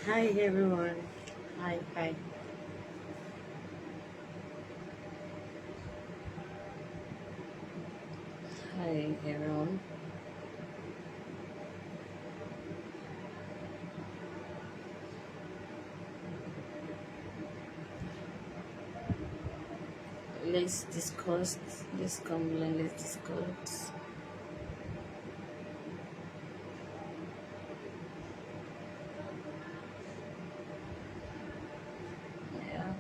Hi everyone. Hi. Hi everyone. Let's discuss. Let's come and let's discuss. Yeah.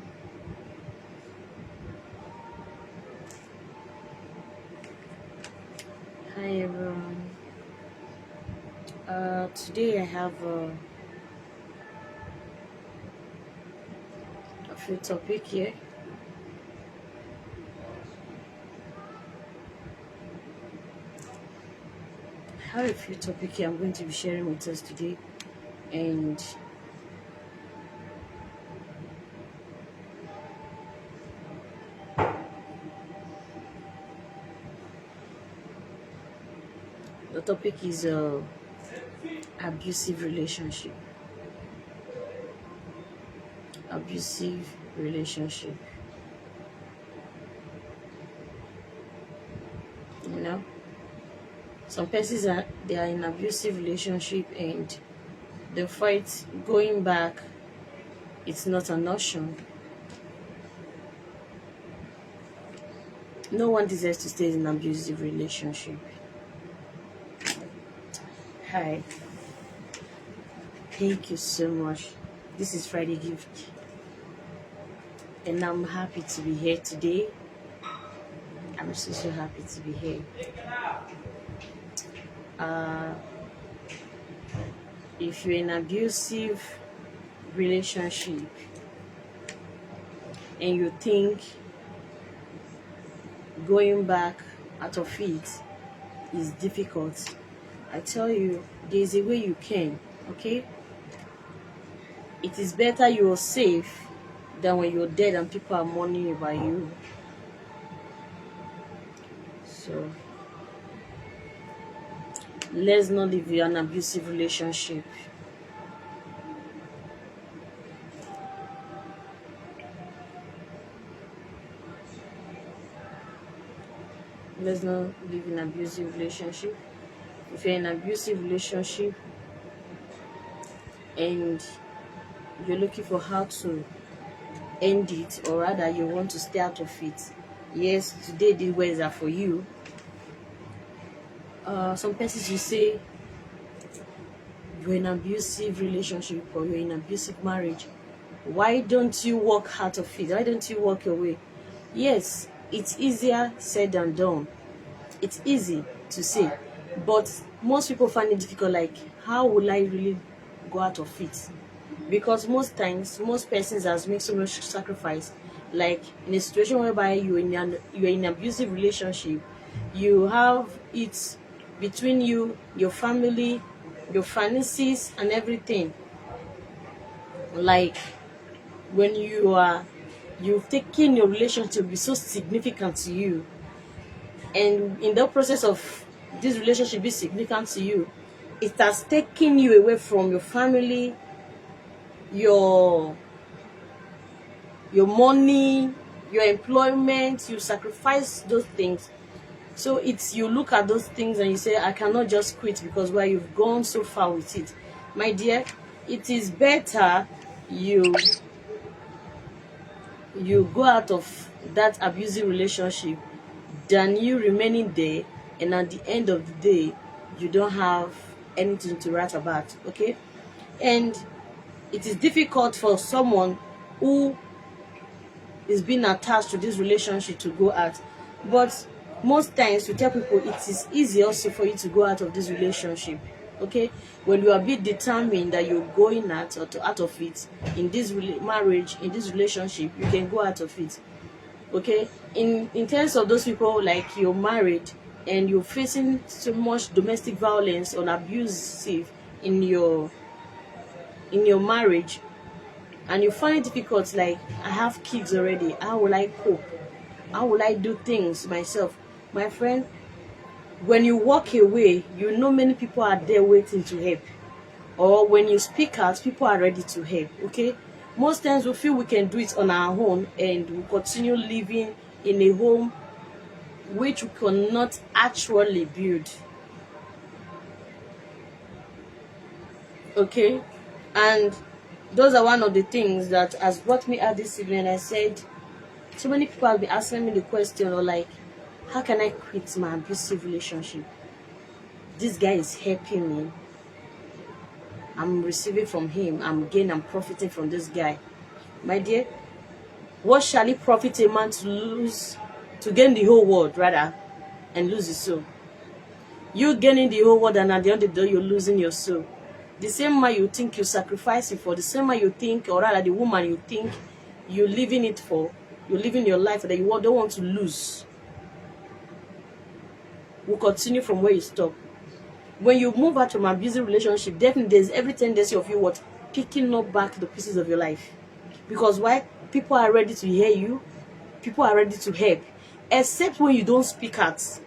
Hi everyone. Today I have a few topic here. I have a few topic here I'm going to be sharing with us today, and the topic is abusive relationship. Abusive relationship. You know, some persons are in abusive relationship and the fight going back. It's not an option. No one deserves to stay in an abusive relationship. Hi, thank you so much. This is Friday Gift, and I'm happy to be here today. I'm so happy to be here. Uh, if you're in an abusive relationship and you think going back out of it is difficult, I tell you, there's a way you can. Okay, it is better you're safe than when you're dead and people are mourning about you. So let's not live in an abusive relationship. Let's not live in an abusive relationship. If you're in an abusive relationship and you're looking for how to end it, or rather you want to stay out of it, yes, today these words are for you. Some persons will say you're in an abusive relationship or you're in an abusive marriage. Why don't you walk out of it? Why don't you walk away? Yes, it's easier said than done. It's easy to say, but most people find it difficult. Like, how will I really go out of it? Because most times, most persons has made so much sacrifice. Like in a situation whereby you're in an abusive relationship, you have it between you, your family, your finances, and everything. Like when you've taken your relationship to be so significant to you, and in the process of this relationship be significant to you, it has taken you away from your family, your your money, your employment. You sacrifice those things. So it's, you look at those things and you say, I cannot just quit, because why, you've gone so far with it. My dear, it is better you you go out of that abusive relationship than you remaining there, and at the end of the day you don't have anything to write about. Okay, and it is difficult for someone who is being attached to this relationship to go out, but most times we tell people it is easy also for you to go out of this relationship. Okay, when you are a bit determined that you're going out or to out of it, in this marriage, in this relationship, you can go out of it. Okay, in terms of those people, like you're married and you're facing so much domestic violence or abusive in your marriage, and you find it difficult, like, I have kids already, how will I cope, how will I do things myself? My friend, when you walk away, you know many people are there waiting to help. or when you speak out, people are ready to help. Okay, most times we feel we can do it on our own, and we continue living in a home which we cannot actually build. Okay, and those are one of the things that has brought me out this evening. I said, so many people have been asking me the question, or like, how can I quit my abusive relationship? This guy is helping me, I'm receiving from him, I'm profiting from this guy. My dear, what shall it profit a man to lose, to gain the whole world rather, and lose his soul? You gaining the whole world, and at the end of the day you're losing your soul. The same man you think you're sacrificing for, the same man you think, or rather the woman you think you're living it for, you're living your life that you don't want to lose, will continue from where you stop. When you move out from an abusive relationship, definitely there's every tendency of you what picking up back the pieces of your life. Because why? People are ready to hear you, people are ready to help, except when you don't speak out.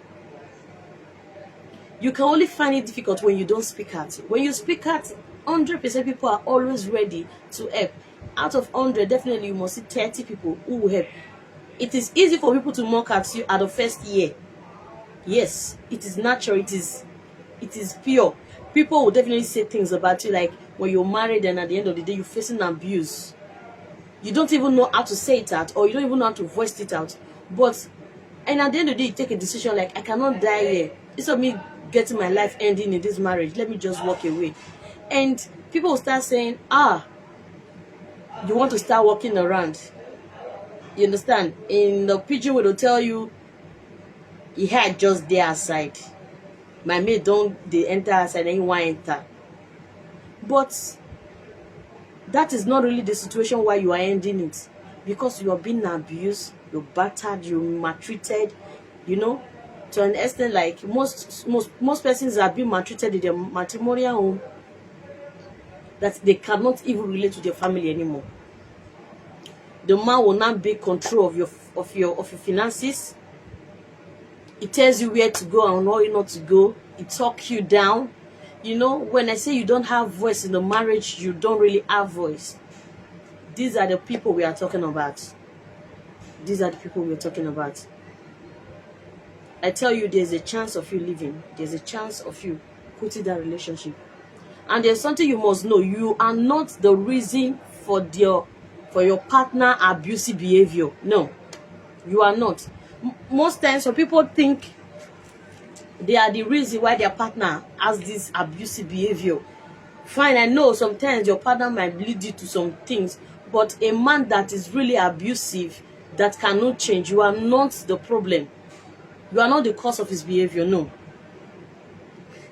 You can only find it difficult when you don't speak out. When you speak out, 100% people are always ready to help. Out of 100, definitely you must see 30 people who will help. It is easy for people to mock at you at the first year. Yes, it is natural, it is pure. People will definitely say things about you, like when you're married and at the end of the day you're facing abuse. You don't even know how to say it out, or you don't even know how to voice it out. But and at the end of the day you take a decision like, I cannot die here. Instead of me getting my life ending in this marriage, let me just walk away. And people will start saying, you want to start walking around. You understand? In the pidgin way they'll tell you, he had just there aside. My mate don't they enter outside and you want enter. But that is not really the situation why you are ending it. Because you are being abused, you're battered, you're maltreated, you know, to an extent like most persons are being maltreated in their matrimonial home, that they cannot even relate to their family anymore. The man will not be control of your finances. It tells you where to go and where not to go. It talks you down. You know, when I say you don't have voice in the marriage, you don't really have voice. These are the people we are talking about. These are the people we're talking about. I tell you, there's a chance of you leaving. There's a chance of you quitting that relationship. And there's something you must know. You are not the reason for your partner abusive behavior. No, you are not. Most times some people think they are the reason why their partner has this abusive behavior. Fine, I know sometimes your partner might lead you to some things, but a man that is really abusive, that cannot change, you are not the problem. You are not the cause of his behavior. No,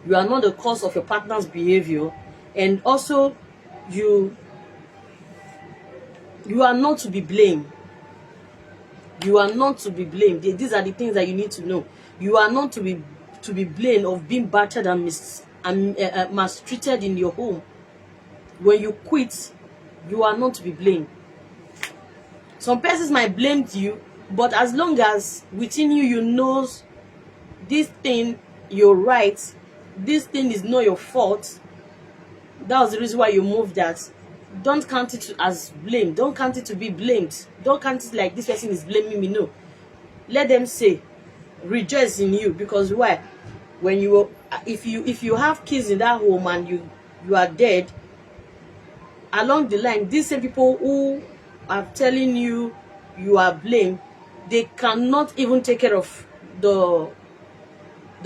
you are not the cause of your partner's behavior. And also you are not to be blamed. You are not to be blamed. These are the things that you need to know. You are not to be blamed of being battered and mistreated in your home. When you quit, you are not to be blamed. Some persons might blame you, but as long as within you, you know this thing, you're right, this thing is not your fault, that was the reason why you moved that. Don't count it as blame. Don't count it to be blamed. Don't count it like this person is blaming me. No. Let them say, rejoice in you. Because why? When if you have kids in that home and you are dead, along the line, these same people who are telling you you are blamed, they cannot even take care of the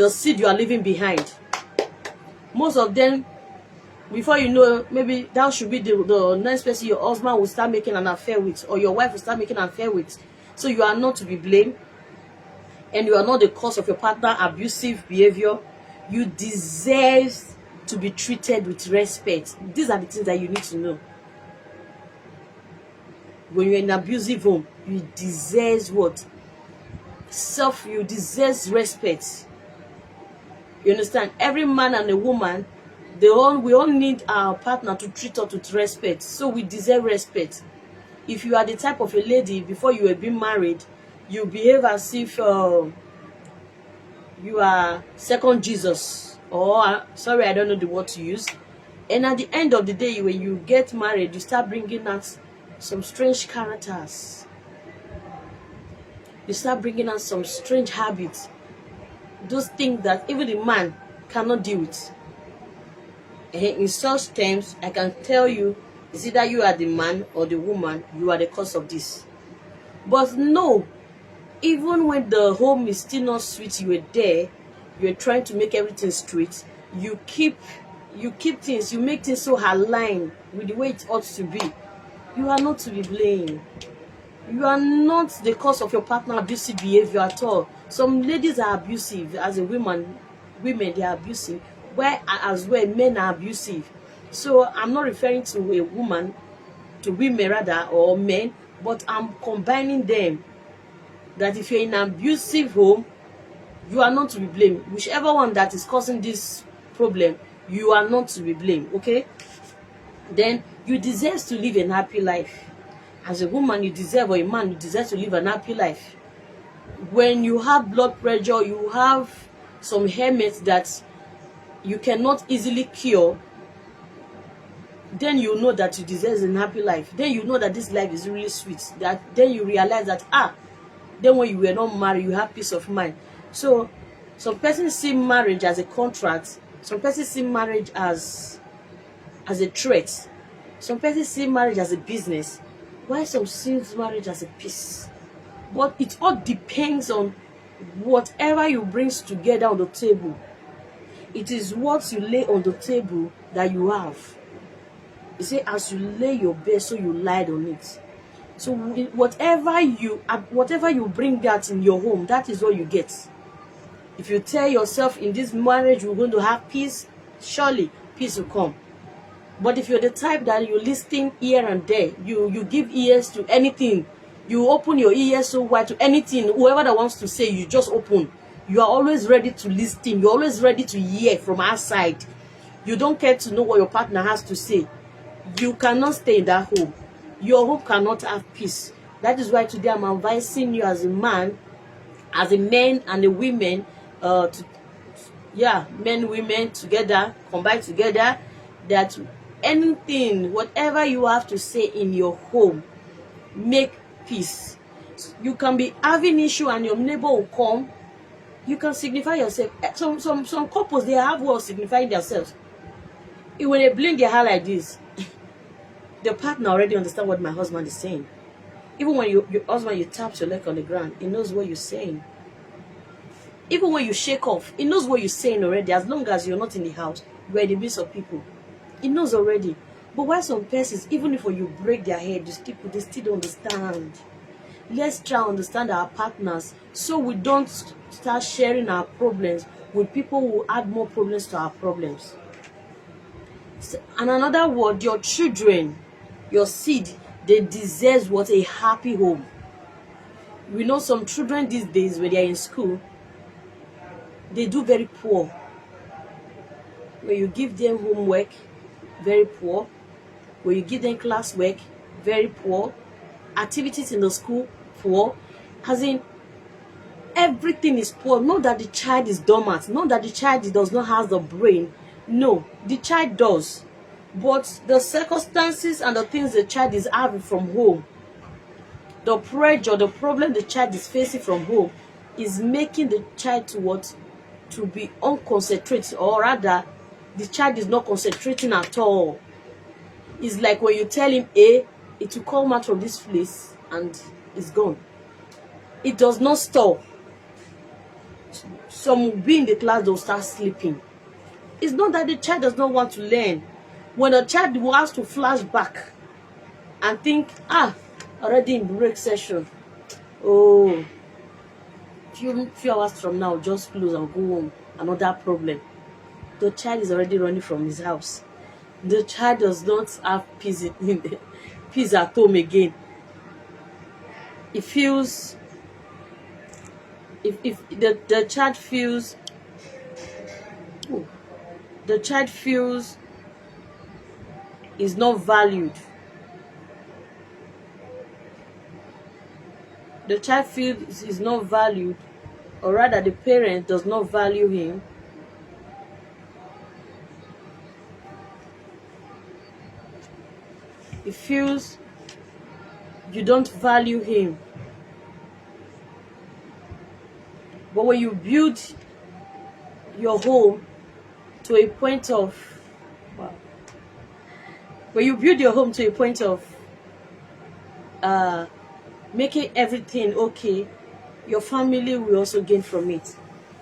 seed you are leaving behind. Most of them, before you know, maybe that should be the next person your husband will start making an affair with, or your wife will start making an affair with. So you are not to be blamed, and you are not the cause of your partner abusive behavior. You deserve to be treated with respect. These are the things that you need to know. When you're in an abusive home, you deserve what? You deserve respect. You understand? Every man and a woman, we all need our partner to treat us with respect. So we deserve respect. If you are the type of a lady, before you were being married, you behave as if you are second Jesus, or sorry, I don't know the word to use. And at the end of the day, when you get married, you start bringing out some strange characters. You start bringing out some strange habits. Those things that even the man cannot deal with. And in such terms, I can tell you, it's either you are the man or the woman, you are the cause of this. But no, even when the home is still not sweet, you were there, you're trying to make everything straight, you keep things, you make things so aligned with the way it ought to be. You are not to be blamed. You are not the cause of your partner abusive behavior at all. Some ladies are abusive as a women they are abusive, where as well men are abusive. So I'm not referring to a woman, to women rather, or men, but I'm combining them. That if you're in an abusive home, you are not to be blamed. Whichever one that is causing this problem, you are not to be blamed, okay? Then you deserve to live a happy life. As a woman, you deserve, or a man, you deserve to live an happy life. When you have blood pressure, you have some ailments that you cannot easily cure, then you know that you deserve a happy life. Then you know that this life is really sweet. That then you realize that then when you were not married, you have peace of mind. So some persons see marriage as a contract. Some persons see marriage as a threat. Some persons see marriage as a business. Why some see marriage as a peace? But it all depends on whatever you bring together on the table. It is what you lay on the table that you have. You say, as you lay your bed, so you lied on it. So whatever you bring out in your home, that is what you get. If you tell yourself in this marriage we're going to have peace, surely peace will come. But if you're the type that you listen here and there, you give ears to anything, you open your ears so wide to anything, whoever that wants to say, you just open. You are always ready to listen. You're always ready to hear from outside. You don't care to know what your partner has to say. You cannot stay in that home. Your home cannot have peace. That is why today I'm advising you as a man, as a man and a women, men, women together, combined together, that anything, whatever you have to say in your home, make peace. You can be having issue and your neighbor will come. You can signify yourself. Some couples, they have way of signifying themselves. When they blink their hair like this, the partner already understand what my husband is saying. Even when your husband, you tap your leg on the ground, he knows what you're saying. Even when you shake off, he knows what you're saying already. As long as you're not in the house, you're in the midst of people, he knows already. But why some persons, even if you break their head, they still don't understand. Let's try to understand our partners so we don't start sharing our problems with people who add more problems to our problems. And another word, your children, your seed, they deserve what? A happy home. We know some children these days, when they are in school, they do very poor. When you give them homework, very poor. When you give them classwork, very poor. Activities in the school, poor. As in, everything is poor. Not that the child is dormant, not that the child does not have the brain. No, the child does. But the circumstances and the things the child is having from home, the pressure, the problem the child is facing from home, is making the child to be unconcentrated, or rather, the child is not concentrating at all. It's like when you tell him A, it will come out from this place and it's gone. It does not stop. Some will be in the class, they'll start sleeping. It's not that the child does not want to learn. When a child wants to flash back and think, already in break session, oh, few hours from now, just close and go home, another problem. The child is already running from his house. The child does not have peace at home again. It feels, if the child feels, is not valued. The child feels is not valued, or rather the parent does not value him. He feels you don't value him. But when you build your home to a point of, wow, when you build your home to a point of making everything okay, your family will also gain from it.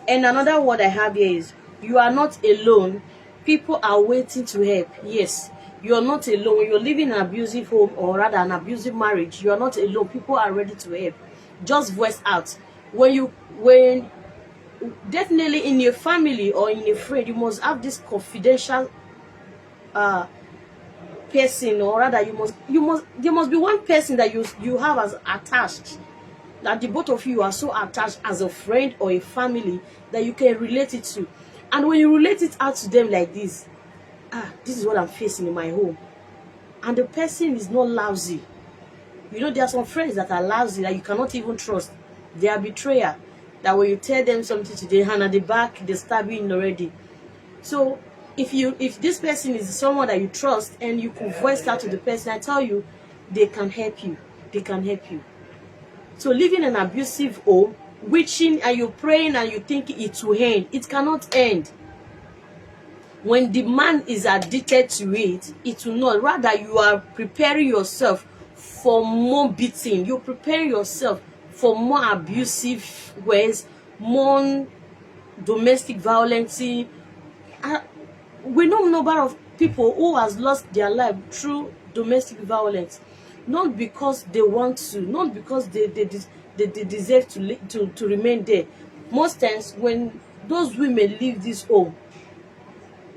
And another word I have here is, you are not alone. People are waiting to help. Yes, you are not alone. When you're living in an abusive home, or rather an abusive marriage, you are not alone. People are ready to help. Just voice out. When definitely in your family or in a friend, you must have this confidential person, or rather there must be one person that you have as attached, that the both of you are so attached as a friend or a family that you can relate it to. And when you relate it out to them like this, this is what I'm facing in my home, and the person is not lousy. You know, there are some friends that are lousy that you cannot even trust. They are betrayer, that when you tell them something today, hand at the back, they stab you in already. So if this person is someone that you trust and you can voice that to the person, I tell you, they can help you. They can help you. So living an abusive home, wishing and you're praying and you think it will end, it cannot end. When the man is addicted to it, it will not. Rather, you are preparing yourself for more beating. You're preparing yourself for more abusive ways, more domestic violence. We know a number of people who has lost their life through domestic violence, not because they want to, not because they deserve to remain there. Most times when those women leave this home,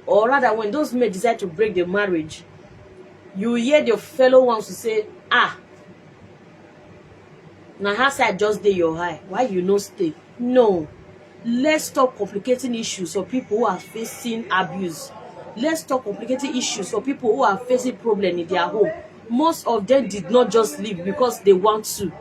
or rather when those men decide to break the marriage, you hear their fellow ones to say, now how say I just dey your high, why you no stay? No, let's stop complicating issues for people who are facing abuse. Let's stop complicating issues for people who are facing problem in their home. Most of them did not just leave because they want to.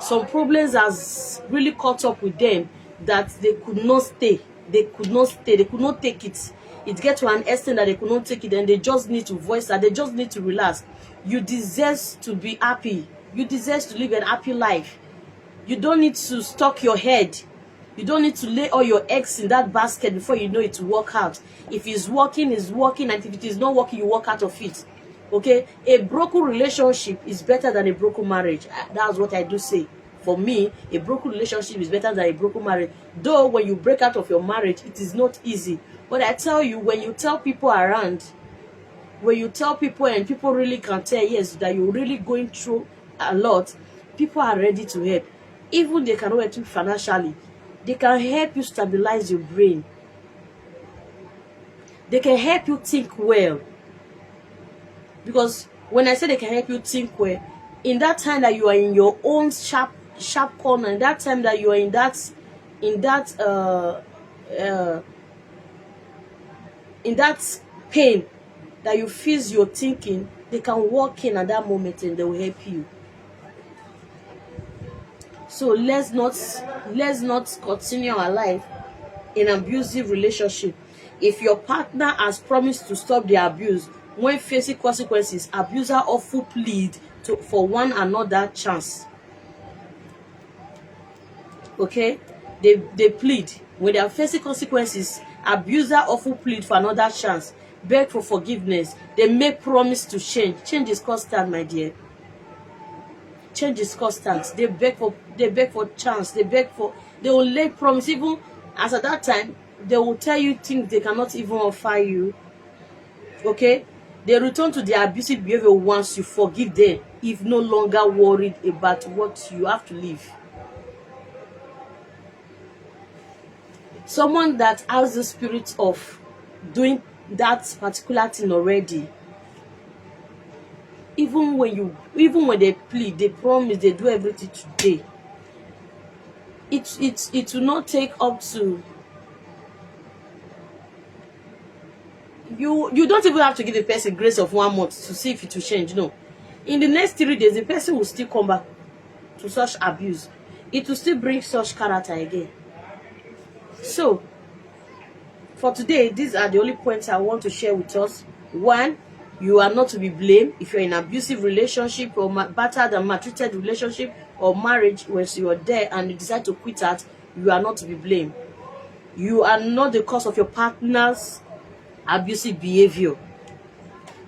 Some problems has really caught up with them that they could not stay. They could not stay. They could not take it. It gets to an extent that they could not take it, and they just need to voice that. They just need to relax. You deserve to be happy. You deserve to live a happy life. You don't need to stuck your head. You don't need to lay all your eggs in that basket before you know it will work out. If it's working, it's working, and if it is not working, you walk out of it. Okay? A broken relationship is better than a broken marriage. That's what I do say. For me, a broken relationship is better than a broken marriage. Though when you break out of your marriage, it is not easy. But I tell you, when you tell people around, when you tell people and people really can tell, yes, that you're really going through a lot, people are ready to help. Even they cannot help you financially. They can help you stabilize your brain. They can help you think well. Because when I say they can help you think well, in that time that you are in your own sharp corner, in that time that you are in that pain that you feel you're thinking, they can walk in at that moment and they will help you. So let's not continue our life in an abusive relationship. If your partner has promised to stop the abuse, when facing consequences, abuser often plead for one another chance. Okay? They plead. When they are facing consequences, abuser often plead for another chance, beg for forgiveness. They make promise to change. Change is constant, my dear. Change is constant. They beg for chance. They will lay promise. Even as at that time, they will tell you things they cannot even offer you. Okay? They return to their abusive behavior once you forgive them, if no longer worried about what you have to live. Someone that has the spirit of doing that particular thing already, even when they plead, they promise, they do everything today, it will not take up to you don't even have to give the person grace of 1 month to see if it will change. No, in the next 3 days the person will still come back to such abuse. It will still bring such character again. So for today, these are the only points I want to share with us. 1, You are not to be blamed if you're in an abusive relationship or battered and maltreated relationship or marriage. When you are there and you decide to quit that, you are not to be blamed. You are not the cause of your partner's abusive behavior.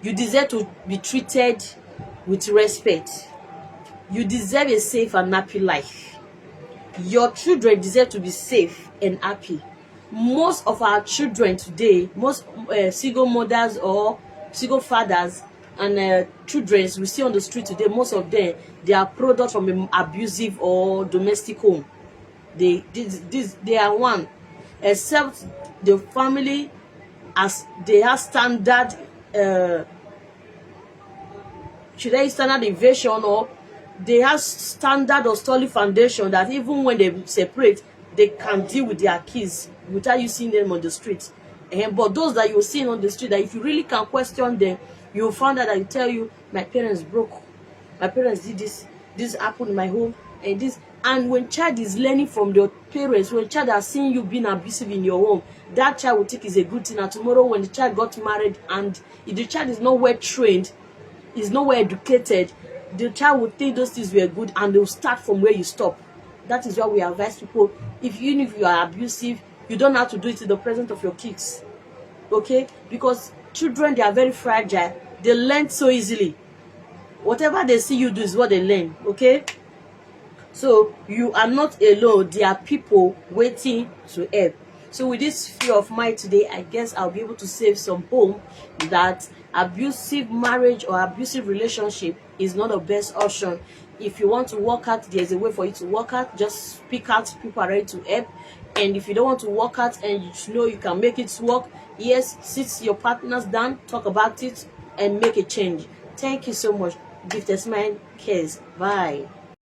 You deserve to be treated with respect. You deserve a safe and happy life. Your children deserve to be safe and happy. Most of our children today, most single mothers or single fathers and children we see on the street today, most of them, they are products from an abusive or domestic home. They are one, except the family, as they have standard should they standard invasion, or they have standard or solid foundation that even when they separate, they can deal with their kids without you seeing them on the street. But those that you're seeing on the street, that if you really can question them, you'll find out that they tell you, my parents broke, my parents did this happened in my home, and this. And when child is learning from their parents, when child are seeing you being abusive in your home, that child will think is a good thing. And tomorrow when the child got married, and if the child is not well trained, is not well educated, the child will think those things were good, and they'll start from where you stop. That is why we advise people, even if you are abusive, you don't have to do it in the presence of your kids. Okay? Because children, they are very fragile. They learn so easily. Whatever they see you do is what they learn. Okay? So you are not alone. There are people waiting to help. So with this fear of mine today, I guess I'll be able to save some home that abusive marriage or abusive relationship is not the best option. If you want to work out, there's a way for you to work out. Just speak out. People are ready to help. And if you don't want to work out and you know you can make it work, yes, sit your partners down, talk about it, and make a change. Thank you so much. Give this man cares. Bye.